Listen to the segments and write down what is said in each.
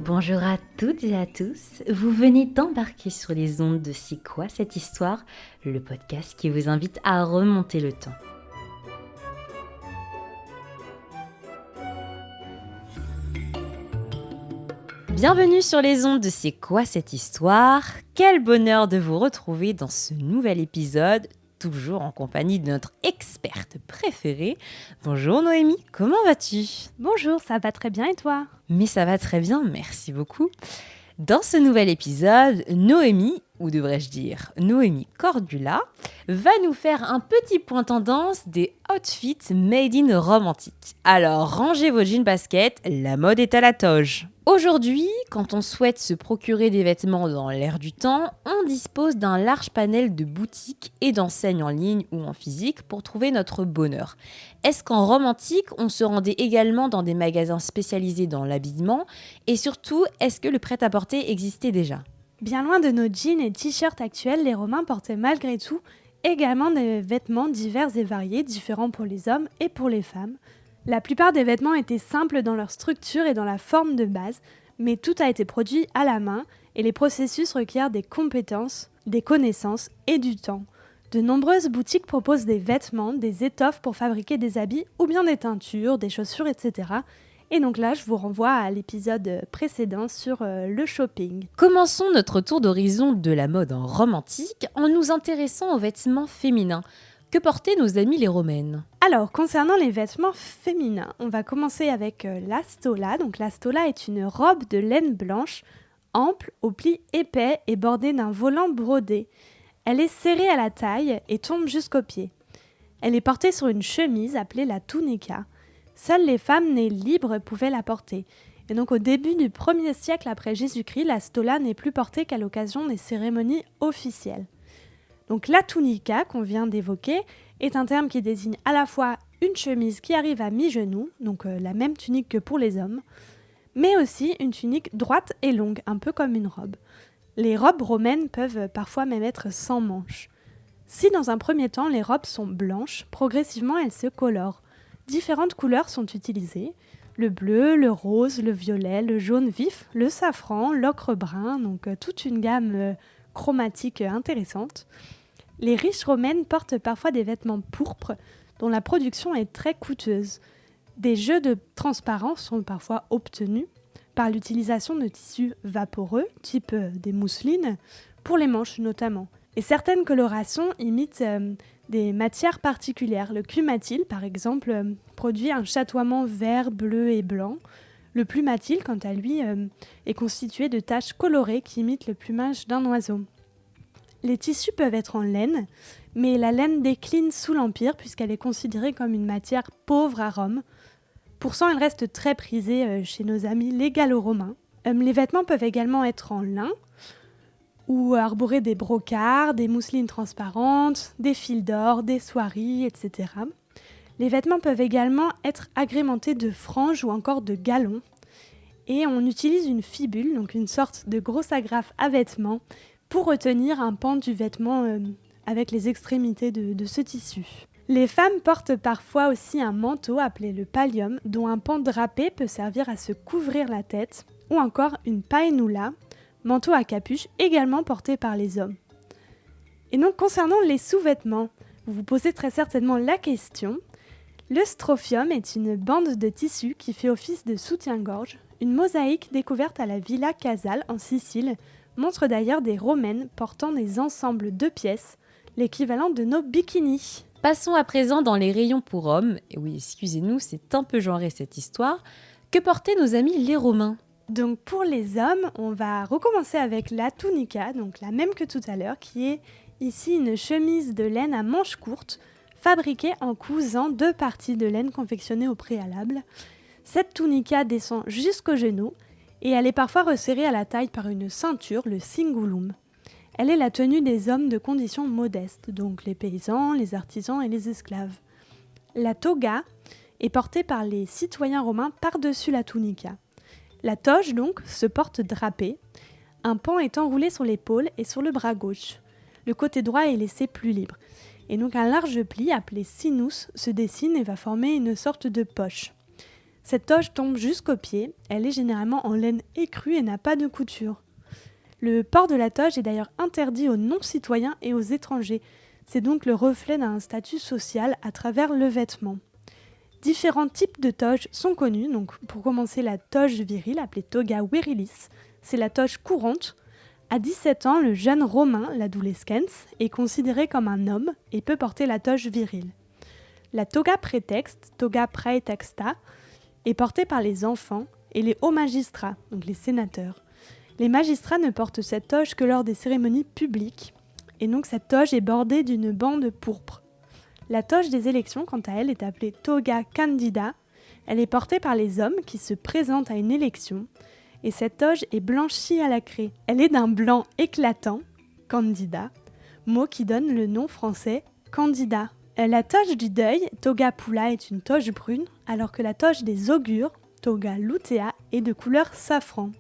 Bonjour à toutes et à tous, vous venez d'embarquer sur les ondes de C'est quoi cette histoire, le podcast qui vous invite à remonter le temps. Bienvenue sur les ondes de C'est quoi cette histoire, quel bonheur de vous retrouver dans ce nouvel épisode, toujours en compagnie de notre experte préférée. Bonjour Noémie, comment vas-tu ? Bonjour, ça va très bien et toi ? Mais ça va très bien, merci beaucoup. Dans ce nouvel épisode, Noémie, ou devrais-je dire Noémie Cordula, va nous faire un petit point tendance des outfits made in romantique. Alors rangez vos jeans baskets, la mode est à la toge. Aujourd'hui, quand on souhaite se procurer des vêtements dans l'air du temps, on dispose d'un large panel de boutiques et d'enseignes en ligne ou en physique pour trouver notre bonheur. Est-ce qu'en romantique, on se rendait également dans des magasins spécialisés dans l'habillement ? Et surtout, est-ce que le prêt-à-porter existait déjà ? Bien loin de nos jeans et t-shirts actuels, les Romains portaient malgré tout également des vêtements divers et variés, différents pour les hommes et pour les femmes. La plupart des vêtements étaient simples dans leur structure et dans la forme de base, mais tout a été produit à la main et les processus requièrent des compétences, des connaissances et du temps. De nombreuses boutiques proposent des vêtements, des étoffes pour fabriquer des habits ou bien des teintures, des chaussures, etc. Et donc là, je vous renvoie à l'épisode précédent sur le shopping. Commençons notre tour d'horizon de la mode en romantique en nous intéressant aux vêtements féminins. Que portaient nos amies les Romaines ? Alors, concernant les vêtements féminins, on va commencer avec la stola. Donc la stola est une robe de laine blanche, ample, aux plis épais et bordée d'un volant brodé. Elle est serrée à la taille et tombe jusqu'aux pieds. Elle est portée sur une chemise appelée la tunica. Seules les femmes nées libres pouvaient la porter. Et donc au début du 1er siècle après Jésus-Christ, la stola n'est plus portée qu'à l'occasion des cérémonies officielles. Donc la tunica qu'on vient d'évoquer est un terme qui désigne à la fois une chemise qui arrive à mi-genou, donc la même tunique que pour les hommes, mais aussi une tunique droite et longue, un peu comme une robe. Les robes romaines peuvent parfois même être sans manches. Si dans un premier temps les robes sont blanches, progressivement elles se colorent. Différentes couleurs sont utilisées, le bleu, le rose, le violet, le jaune vif, le safran, l'ocre brun, donc toute une gamme chromatique intéressante. Les riches romaines portent parfois des vêtements pourpres dont la production est très coûteuse. Des jeux de transparence sont parfois obtenus par l'utilisation de tissus vaporeux, type des mousselines, pour les manches notamment. Et certaines colorations imitent des matières particulières. Le cumatil, par exemple, produit un chatoiement vert, bleu et blanc. Le plumatil, quant à lui, est constitué de taches colorées qui imitent le plumage d'un oiseau. Les tissus peuvent être en laine, mais la laine décline sous l'Empire puisqu'elle est considérée comme une matière pauvre à Rome. Pourtant, elle reste très prisée chez nos amis les Gallo-Romains. Les vêtements peuvent également être en lin ou arborer des brocarts, des mousselines transparentes, des fils d'or, des soieries, etc. Les vêtements peuvent également être agrémentés de franges ou encore de galons. Et on utilise une fibule, donc une sorte de grosse agrafe à vêtements, pour retenir un pan du vêtement avec les extrémités de ce tissu. Les femmes portent parfois aussi un manteau appelé le pallium, dont un pan drapé peut servir à se couvrir la tête, ou encore une paenula, manteau à capuche également porté par les hommes. Et donc concernant les sous-vêtements, vous vous posez très certainement la question. Le strophium est une bande de tissu qui fait office de soutien-gorge. Une mosaïque découverte à la Villa Casale en Sicile montre d'ailleurs des romaines portant des ensembles de pièces, l'équivalent de nos bikinis. Passons à présent dans les rayons pour hommes. Et oui, excusez-nous, c'est un peu genré cette histoire. Que portaient nos amis les Romains ? Donc pour les hommes, on va recommencer avec la tunica, donc la même que tout à l'heure, qui est ici une chemise de laine à manches courtes, fabriquée en cousant 2 parties de laine confectionnées au préalable. Cette tunica descend jusqu'au genou et elle est parfois resserrée à la taille par une ceinture, le cingulum. Elle est la tenue des hommes de conditions modestes, donc les paysans, les artisans et les esclaves. La toga est portée par les citoyens romains par-dessus la tunica. La toge, donc, se porte drapée, un pan est enroulé sur l'épaule et sur le bras gauche. Le côté droit est laissé plus libre. Et donc un large pli appelé sinus se dessine et va former une sorte de poche. Cette toge tombe jusqu'aux pieds, elle est généralement en laine écrue et n'a pas de couture. Le port de la toge est d'ailleurs interdit aux non-citoyens et aux étrangers. C'est donc le reflet d'un statut social à travers le vêtement. Différents types de toges sont connus. Donc, pour commencer, la toge virile, appelée toga virilis, c'est la toge courante. À 17 ans, le jeune romain, l'adolescens, est considéré comme un homme et peut porter la toge virile. La toga prétexte, toga praetexta, est portée par les enfants et les hauts magistrats, donc les sénateurs. Les magistrats ne portent cette toge que lors des cérémonies publiques, et donc cette toge est bordée d'une bande pourpre. La toge des élections, quant à elle, est appelée toga candida. Elle est portée par les hommes qui se présentent à une élection, et cette toge est blanchie à la craie. Elle est d'un blanc éclatant, candida, mot qui donne le nom français candidat. La toge du deuil, toga pula, est une toge brune, alors que la toge des augures, toga lutea, est de couleur safran.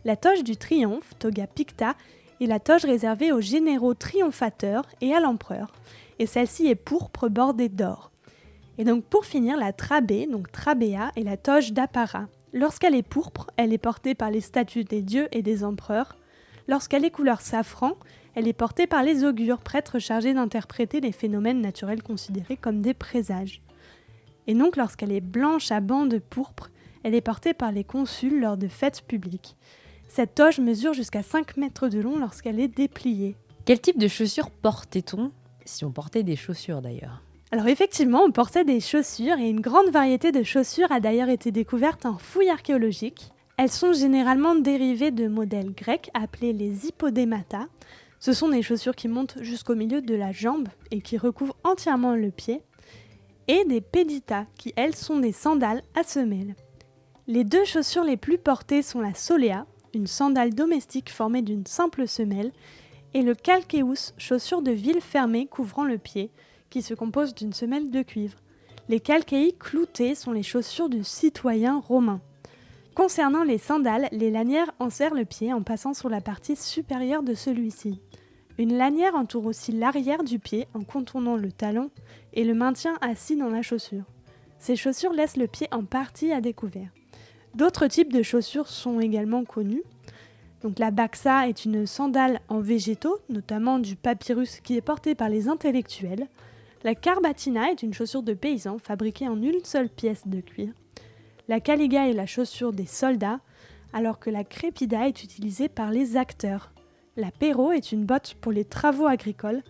La toge du triomphe, toga picta, est la toge réservée aux généraux triomphateurs et à l'empereur, et celle-ci est pourpre bordée d'or. Et donc pour finir, la trabée, donc trabea, est la toge d'apparat. Lorsqu'elle est pourpre, elle est portée par les statues des dieux et des empereurs. Lorsqu'elle est couleur safran, elle est portée par les augures, prêtres chargés d'interpréter les phénomènes naturels considérés comme des présages. Et donc lorsqu'elle est blanche à bandes pourpres, elle est portée par les consuls lors de fêtes publiques. Cette toge mesure jusqu'à 5 mètres de long lorsqu'elle est dépliée. Quel type de chaussures portait-on, si on portait des chaussures d'ailleurs ? Alors effectivement, on portait des chaussures et une grande variété de chaussures a d'ailleurs été découverte en fouilles archéologiques. Elles sont généralement dérivées de modèles grecs appelés les hippodémata. Ce sont des chaussures qui montent jusqu'au milieu de la jambe et qui recouvrent entièrement le pied. Et des pédita, qui elles sont des sandales à semelles. Les deux chaussures les plus portées sont la solea, une sandale domestique formée d'une simple semelle, et le calceus, chaussure de ville fermée couvrant le pied, qui se compose d'une semelle de cuivre. Les calcei cloutés sont les chaussures du citoyen romain. Concernant les sandales, les lanières enserrent le pied en passant sur la partie supérieure de celui-ci. Une lanière entoure aussi l'arrière du pied en contournant le talon et le maintient assis dans la chaussure. Ces chaussures laissent le pied en partie à découvert. D'autres types de chaussures sont également connus. Donc la baxa est une sandale en végétaux, notamment du papyrus qui est portée par les intellectuels. La carbatina est une chaussure de paysan fabriquée en une seule pièce de cuir. La caliga est la chaussure des soldats, alors que la crépida est utilisée par les acteurs. La pero est une botte pour les travaux agricoles.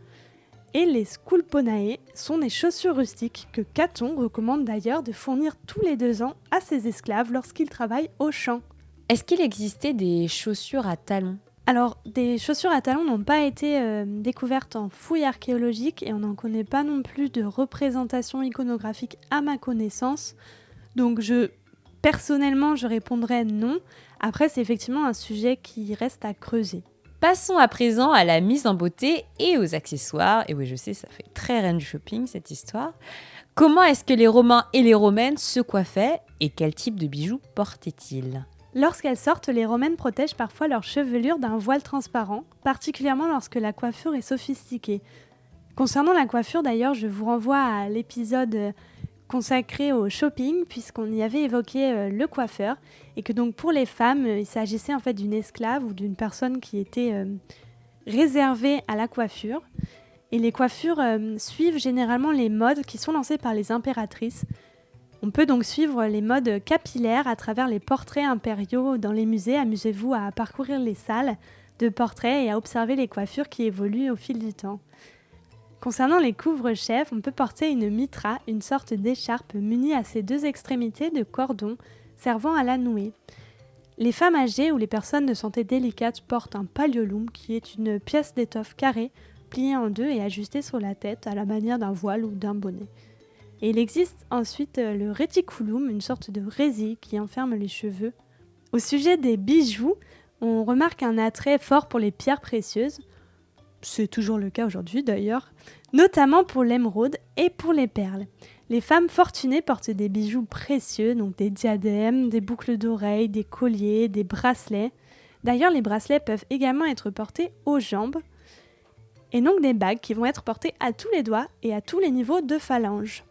Et les sculponae sont des chaussures rustiques que Caton recommande d'ailleurs de fournir tous les 2 ans à ses esclaves lorsqu'ils travaillent au champ. Est-ce qu'il existait des chaussures à talons ? Alors, des chaussures à talons n'ont pas été découvertes en fouilles archéologiques et on n'en connaît pas non plus de représentation iconographique à ma connaissance. Donc personnellement, je répondrais non. Après, c'est effectivement un sujet qui reste à creuser. Passons à présent à la mise en beauté et aux accessoires. Et oui, je sais, ça fait très reine du shopping cette histoire. Comment est-ce que les Romains et les Romaines se coiffaient et quel type de bijoux portaient-ils ? Lorsqu'elles sortent, les Romaines protègent parfois leur chevelure d'un voile transparent, particulièrement lorsque la coiffure est sophistiquée. Concernant la coiffure d'ailleurs, je vous renvoie à l'épisode consacré au shopping, puisqu'on y avait évoqué le coiffeur, et que donc pour les femmes, il s'agissait en fait d'une esclave ou d'une personne qui était réservée à la coiffure. Et les coiffures suivent généralement les modes qui sont lancées par les impératrices. On peut donc suivre les modes capillaires à travers les portraits impériaux dans les musées. Amusez-vous à parcourir les salles de portraits et à observer les coiffures qui évoluent au fil du temps. Concernant les couvre-chefs, on peut porter une mitra, une sorte d'écharpe munie à ses 2 extrémités de cordons servant à la nouer. Les femmes âgées ou les personnes de santé délicate portent un palliolum qui est une pièce d'étoffe carrée, pliée en 2 et ajustée sur la tête à la manière d'un voile ou d'un bonnet. Et il existe ensuite le reticulum, une sorte de résille qui enferme les cheveux. Au sujet des bijoux, on remarque un attrait fort pour les pierres précieuses. C'est toujours le cas aujourd'hui d'ailleurs, notamment pour l'émeraude et pour les perles. Les femmes fortunées portent des bijoux précieux, donc des diadèmes, des boucles d'oreilles, des colliers, des bracelets. D'ailleurs, les bracelets peuvent également être portés aux jambes, et donc des bagues qui vont être portées à tous les doigts et à tous les niveaux de phalanges.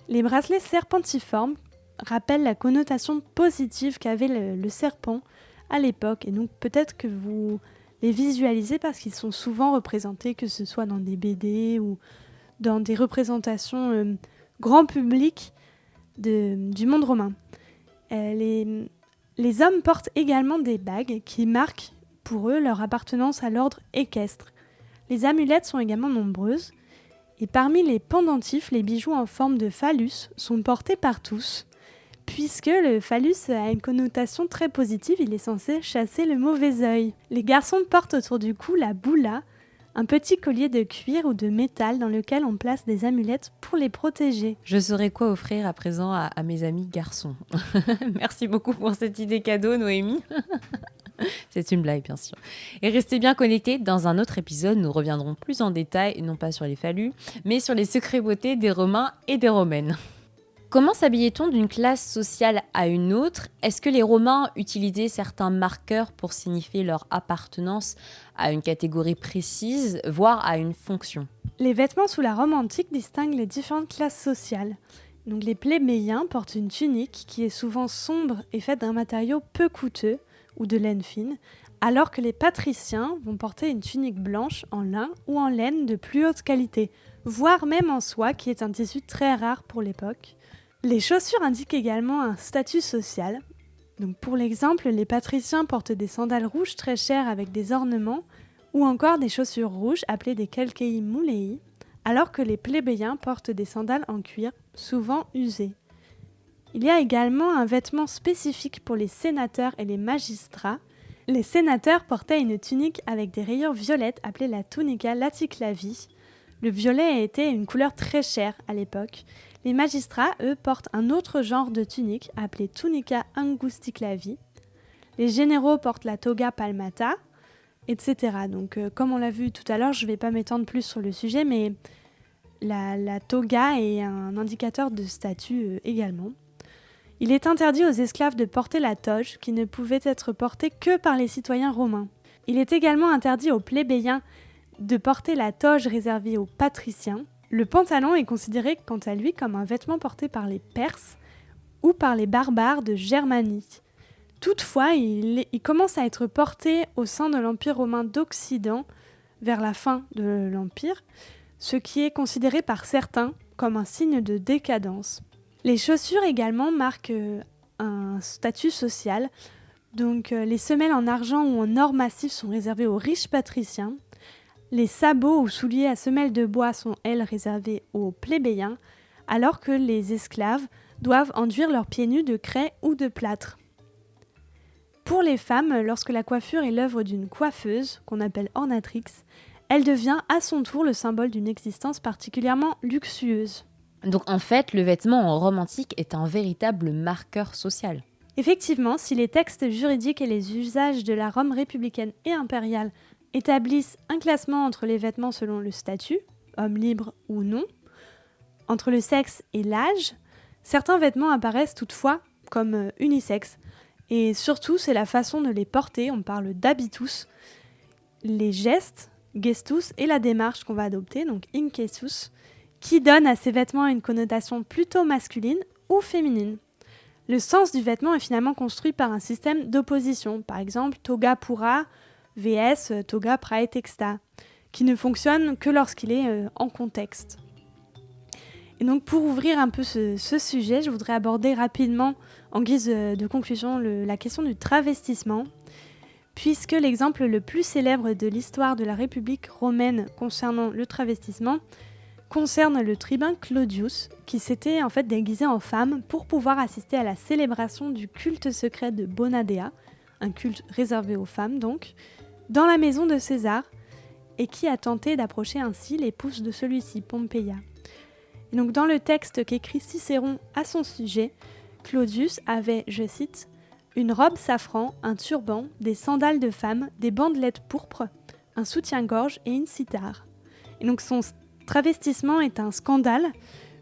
Les bracelets serpentiformes rappellent la connotation positive qu'avait le serpent à l'époque. Et donc peut-être que vous les visualisez parce qu'ils sont souvent représentés, que ce soit dans des BD ou dans des représentations grand public du monde romain. Les hommes portent également des bagues qui marquent pour eux leur appartenance à l'ordre équestre. Les amulettes sont également nombreuses et parmi les pendentifs, les bijoux en forme de phallus sont portés par tous puisque le phallus a une connotation très positive, il est censé chasser le mauvais œil. Les garçons portent autour du cou la boula, un petit collier de cuir ou de métal dans lequel on place des amulettes pour les protéger. Je saurais quoi offrir à présent à mes amis garçons. Merci beaucoup pour cette idée cadeau, Noémie. C'est une blague, bien sûr. Et restez bien connectés, dans un autre épisode, nous reviendrons plus en détail, non pas sur les phallus, mais sur les secrets beauté des Romains et des Romaines. Comment s'habillait-on d'une classe sociale à une autre ? Est-ce que les Romains utilisaient certains marqueurs pour signifier leur appartenance à une catégorie précise, voire à une fonction ? Les vêtements sous la Rome antique distinguent les différentes classes sociales. Donc les plébéiens portent une tunique qui est souvent sombre et faite d'un matériau peu coûteux ou de laine fine, alors que les patriciens vont porter une tunique blanche en lin ou en laine de plus haute qualité, voire même en soie qui est un tissu très rare pour l'époque. Les chaussures indiquent également un statut social. Donc pour l'exemple, les patriciens portent des sandales rouges très chères avec des ornements ou encore des chaussures rouges appelées des calcei mulei, alors que les plébéiens portent des sandales en cuir, souvent usées. Il y a également un vêtement spécifique pour les sénateurs et les magistrats. Les sénateurs portaient une tunique avec des rayures violettes appelée la tunica laticlavi. Le violet était une couleur très chère à l'époque. Les magistrats, eux, portent un autre genre de tunique appelée tunica angusticlavi. Les généraux portent la toga palmata, etc. Donc, comme on l'a vu tout à l'heure, je ne vais pas m'étendre plus sur le sujet, mais la toga est un indicateur de statut également. Il est interdit aux esclaves de porter la toge, qui ne pouvait être portée que par les citoyens romains. Il est également interdit aux plébéiens de porter la toge réservée aux patriciens. Le pantalon est considéré quant à lui comme un vêtement porté par les Perses ou par les barbares de Germanie. Toutefois, il commence à être porté au sein de l'Empire romain d'Occident vers la fin de l'Empire, ce qui est considéré par certains comme un signe de décadence. Les chaussures également marquent un statut social. Donc, les semelles en argent ou en or massif sont réservées aux riches patriciens. Les sabots ou souliers à semelles de bois sont, elles, réservés aux plébéiens, alors que les esclaves doivent enduire leurs pieds nus de craie ou de plâtre. Pour les femmes, lorsque la coiffure est l'œuvre d'une coiffeuse, qu'on appelle ornatrix, elle devient à son tour le symbole d'une existence particulièrement luxueuse. Donc en fait, le vêtement en Rome antique est un véritable marqueur social. Effectivement, si les textes juridiques et les usages de la Rome républicaine et impériale établissent un classement entre les vêtements selon le statut, homme libre ou non, entre le sexe et l'âge, certains vêtements apparaissent toutefois comme unisexes. Et surtout, c'est la façon de les porter, on parle d'habitus, les gestes, gestus, et la démarche qu'on va adopter, donc incessus, qui donne à ces vêtements une connotation plutôt masculine ou féminine. Le sens du vêtement est finalement construit par un système d'opposition, par exemple toga pura vs toga praetexta, qui ne fonctionne que lorsqu'il est en contexte. Et donc pour ouvrir un peu ce sujet, je voudrais aborder rapidement, en guise de conclusion, la question du travestissement, puisque l'exemple le plus célèbre de l'histoire de la République romaine concernant le travestissement concerne le tribun Claudius, qui s'était en fait déguisé en femme pour pouvoir assister à la célébration du culte secret de Bonadea, un culte réservé aux femmes donc, dans la maison de César, et qui a tenté d'approcher ainsi l'épouse de celui-ci, Pompeia. Et donc dans le texte qu'écrit Cicéron à son sujet, Claudius avait, je cite, « une robe safran, un turban, des sandales de femme, des bandelettes pourpres, un soutien-gorge et une cithare. » Et donc son travestissement est un scandale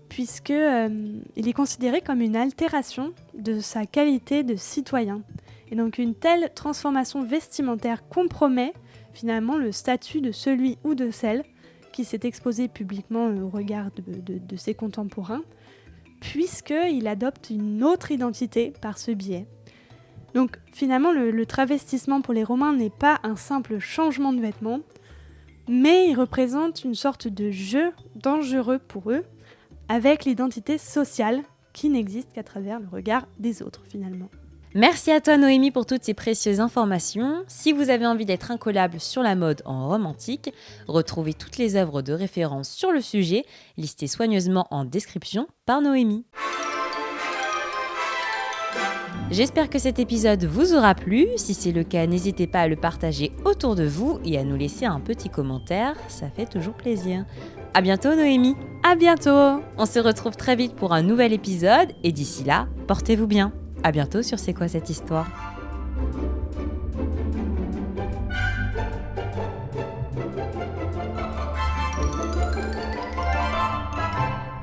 puisque il est considéré comme une altération de sa qualité de citoyen. Et donc une telle transformation vestimentaire compromet finalement le statut de celui ou de celle qui s'est exposé publiquement au regard de ses contemporains, puisqu'il adopte une autre identité par ce biais. Donc finalement, le travestissement pour les Romains n'est pas un simple changement de vêtements, mais il représente une sorte de jeu dangereux pour eux, avec l'identité sociale qui n'existe qu'à travers le regard des autres finalement. Merci à toi Noémie pour toutes ces précieuses informations. Si vous avez envie d'être incollable sur la mode en Rome antique, retrouvez toutes les œuvres de référence sur le sujet, listées soigneusement en description par Noémie. J'espère que cet épisode vous aura plu. Si c'est le cas, n'hésitez pas à le partager autour de vous et à nous laisser un petit commentaire, ça fait toujours plaisir. À bientôt Noémie. À bientôt. On se retrouve très vite pour un nouvel épisode et d'ici là, portez-vous bien. À bientôt sur C'est quoi cette histoire ?